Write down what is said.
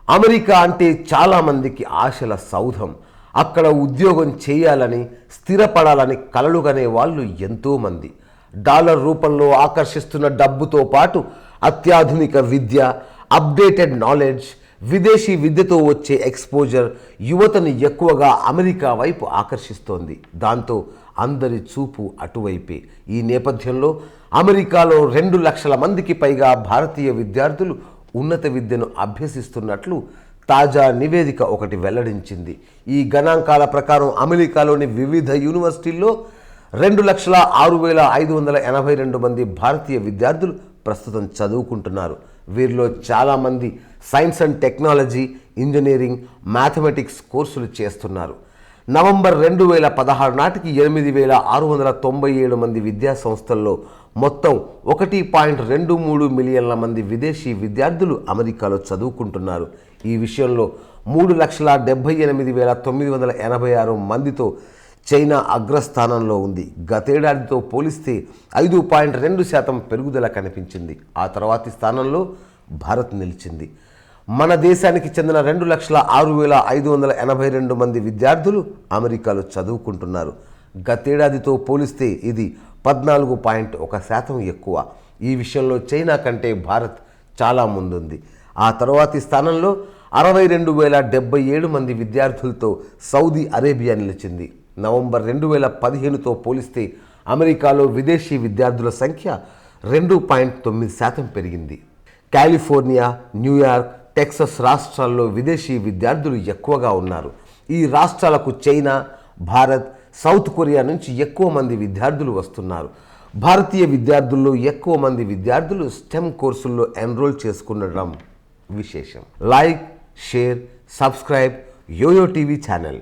America అంటే చాలామందికి ఆశల సౌధం. అక్కడ ఉద్యోగం చేయాలని, స్థిరపడాలని కలలుగనే వాళ్ళు ఎంతోమంది. డాలర్ రూపంలో ఆకర్షిస్తున్న డబ్బుతో పాటు అత్యాధునిక విద్య, అప్డేటెడ్ నాలెడ్జ్, విదేశీ విద్యతో వచ్చే ఎక్స్పోజర్ యువతను ఎక్కువగా అమెరికా వైపు ఆకర్షిస్తోంది. దాంతో అందరి చూపు అటువైపే. ఈ నేపథ్యంలో అమెరికాలో 2 లక్షల మందికి పైగా భారతీయ విద్యార్థులు ఉన్నత విద్యను అభ్యసిస్తున్నట్లు తాజా నివేదిక ఒకటి వెల్లడించింది. ఈ గణాంకాల ప్రకారం అమెరికాలోని వివిధ యూనివర్సిటీల్లో 2,06,582 మంది భారతీయ విద్యార్థులు ప్రస్తుతం చదువుకుంటున్నారు. వీరిలో చాలామంది science and technology, engineering, mathematics కోర్సులు చేస్తున్నారు. నవంబర్ 2016 నాటికి 8,697 మంది విద్యా సంస్థల్లో మొత్తం 1.23 మిలియన్ల మంది విదేశీ విద్యార్థులు అమెరికాలో చదువుకుంటున్నారు. ఈ విషయంలో 3,78,986 మందితో చైనా అగ్రస్థానంలో ఉంది. గతేడాదితో పోలిస్తే 5.2% పెరుగుదల కనిపించింది. ఆ తర్వాతి స్థానంలో భారత్ నిలిచింది. మన దేశానికి చెందిన 2,06,582 మంది విద్యార్థులు అమెరికాలో చదువుకుంటున్నారు. గతేడాదితో పోలిస్తే ఇది 14.1% ఎక్కువ. ఈ విషయంలో చైనా కంటే భారత్ చాలా ముందుంది. ఆ తర్వాతి స్థానంలో 62,077 మంది విద్యార్థులతో సౌదీ అరేబియా నిలిచింది. నవంబర్ 2015తో పోలిస్తే అమెరికాలో విదేశీ విద్యార్థుల సంఖ్య 2.9% పెరిగింది. కాలిఫోర్నియా, న్యూయార్క్, టెక్సస్ రాష్ట్రాల్లో విదేశీ విద్యార్థులు ఎక్కువగా ఉన్నారు. ఈ రాష్ట్రాలకు చైనా, భారత్, సౌత్ కొరియా నుంచి ఎక్కువ మంది విద్యార్థులు వస్తున్నారు. భారతీయ విద్యార్థుల్లో ఎక్కువ మంది విద్యార్థులు స్టెమ్ కోర్సుల్లో ఎన్రోల్ చేసుకునడం విశేషం. Like, share, subscribe Yoyo TV channel.